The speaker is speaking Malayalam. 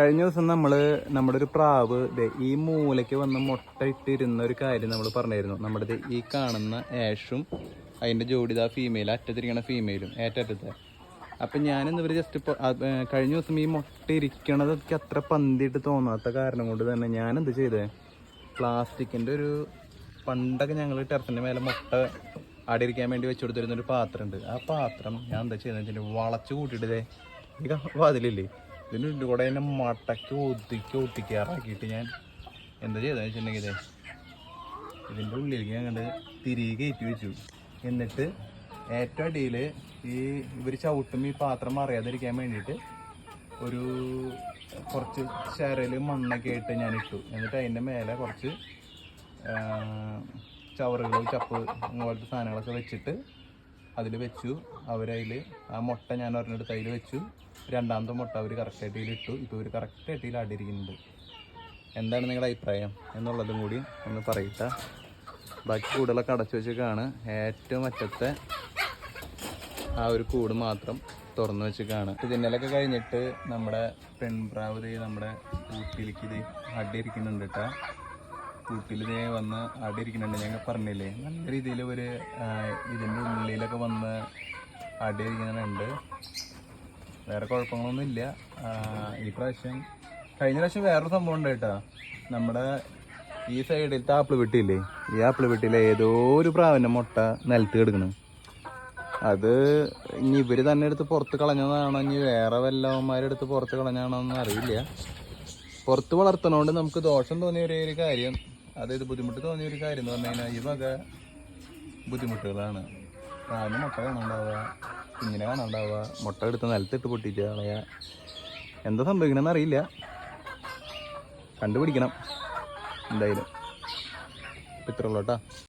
കഴിഞ്ഞ ദിവസം നമ്മുടെ ഒരു പ്രാവ് ഈ മൂലയ്ക്ക് വന്ന് മുട്ട ഇട്ടിരുന്ന ഒരു കാര്യം നമ്മൾ പറഞ്ഞായിരുന്നു. നമ്മുടെ ഈ കാണുന്ന ആഷും അതിൻ്റെ ജോഡിത ഫീമെയിൽ, അറ്റത്തിരിക്കണ ഫീമെയിലും ഏറ്റത്തെ. അപ്പം ഞാനിന്നിവർ ജസ്റ്റ് ഇപ്പോൾ കഴിഞ്ഞ ദിവസം ഈ മുട്ട ഇരിക്കണതൊക്കെ അത്ര പന്തിയിട്ട് തോന്നാത്ത കാരണം കൊണ്ട് തന്നെ ഞാനെന്ത് ചെയ്തേ, പ്ലാസ്റ്റിക്കിൻ്റെ ഒരു പണ്ടൊക്കെ ഞങ്ങൾ ടെറസിൻ്റെ മേലെ മുട്ട അടിയിരിക്കാൻ വേണ്ടി വെച്ച് കൊടുത്തിരുന്നൊരു പാത്രമുണ്ട്. ആ പാത്രം ഞാൻ എന്താ ചെയ്തതെന്ന് വെച്ചിട്ടുണ്ടെങ്കിൽ വളച്ച് കൂട്ടിയിട്ടതേ ഈ വാതിലില്ലേ, ഇതിൻ്റെ കൂടെ അതിനെ മടക്കി ഒട്ടിക്കാറാക്കിയിട്ട് ഞാൻ എന്താ ചെയ്തതെന്ന് വെച്ചിട്ടുണ്ടെങ്കിൽ ഇതിൻ്റെ ഉള്ളിലേക്ക് ഞാൻ കണ്ട് തിരികെ കയറ്റി വെച്ചു. എന്നിട്ട് ഏറ്റവും അടിയിൽ ഇവർ ചവിട്ടും ഈ പാത്രം അറിയാതിരിക്കാൻ വേണ്ടിയിട്ട് ഒരു കുറച്ച് ശരൽ മണ്ണൊക്കെ ആയിട്ട് ഞാൻ ഇട്ടു. എന്നിട്ട് അതിൻ്റെ മേലെ കുറച്ച് ചവറുകൾ, ചപ്പ് അങ്ങനത്തെ സാധനങ്ങളൊക്കെ വെച്ചിട്ട് അതിൽ വെച്ചു. അവരതിൽ ആ മുട്ട ഞാൻ ഒരെണ്ണെടുത്ത് അതിൽ വെച്ചു. രണ്ടാമത്തെ മുട്ട അവർ കറക്റ്റായിട്ട് ഇതിലിട്ടു. ഇപ്പോൾ ഇവർ കറക്റ്റായിട്ട് ഇതിൽ അടിയിരിക്കുന്നുണ്ട്. എന്താണ് നിങ്ങളുടെ അഭിപ്രായം എന്നുള്ളതും കൂടി ഒന്ന് പറയട്ടെ. ബാക്കി കൂടുകളൊക്കെ അടച്ചു വെച്ചേക്കാണ്. ഏറ്റവും അറ്റത്തെ ആ ഒരു കൂട് മാത്രം തുറന്നു വെച്ചേക്കാണ്. ഇതിന്നലൊക്കെ കഴിഞ്ഞിട്ട് നമ്മുടെ പെൺപ്രാവ് നമ്മുടെ കൂട്ടിലേക്ക് ഇത് അടിയിരിക്കുന്നുണ്ട് കേട്ടോ. കൂട്ടിൽ വന്ന് അടിയിരിക്കുന്നുണ്ട്. ഞങ്ങൾ പറഞ്ഞില്ലേ, നല്ല രീതിയിൽ ഒരു ഇതിൻ്റെ ഉള്ളിലൊക്കെ വന്ന് അടിയിരിക്കുന്നുണ്ട്. വേറെ കുഴപ്പങ്ങളൊന്നും ഇല്ല. ഈ പ്രാവശ്യം കഴിഞ്ഞ പ്രാവശ്യം വേറൊരു സംഭവം ഉണ്ട് കേട്ടോ. നമ്മുടെ ഈ സൈഡിലത്തെ ആപ്പിൾ വെട്ടിയില്ലേ, ഈ ആപ്പിൾ വെട്ടിയില്ല ഏതോ ഒരു പ്രാവിൻ്റെ മുട്ട നിലത്ത് കിടക്കണം. അത് ഇനി ഇവർ തന്നെ എടുത്ത് പുറത്ത് കളഞ്ഞതാണോ ഇനി വേറെ വല്ലവന്മാരെടുത്ത് പുറത്ത് കളഞ്ഞാണോ എന്ന് അറിയില്ല. പുറത്ത് വളർത്തണോണ്ട് നമുക്ക് ദോഷം തോന്നിയ ഒരു കാര്യം, അതായത് ബുദ്ധിമുട്ട് തോന്നിയ ഒരു കാര്യം എന്ന് പറഞ്ഞു കഴിഞ്ഞാൽ ഈ വക ബുദ്ധിമുട്ടുകളാണ്. പ്രാവിന് മുട്ട കാണാണ്ടാവുക, കുഞ്ഞിനെ കാണാണ്ടാവുക, മുട്ട എടുത്ത് നിലത്തിട്ട് പൊട്ടിച്ച് കളയുക. എന്താ സംഭവിക്കണമെന്ന് അറിയില്ല, കണ്ടുപിടിക്കണം എന്തായാലും. ഇത്രയുള്ളൂ കേട്ടോ.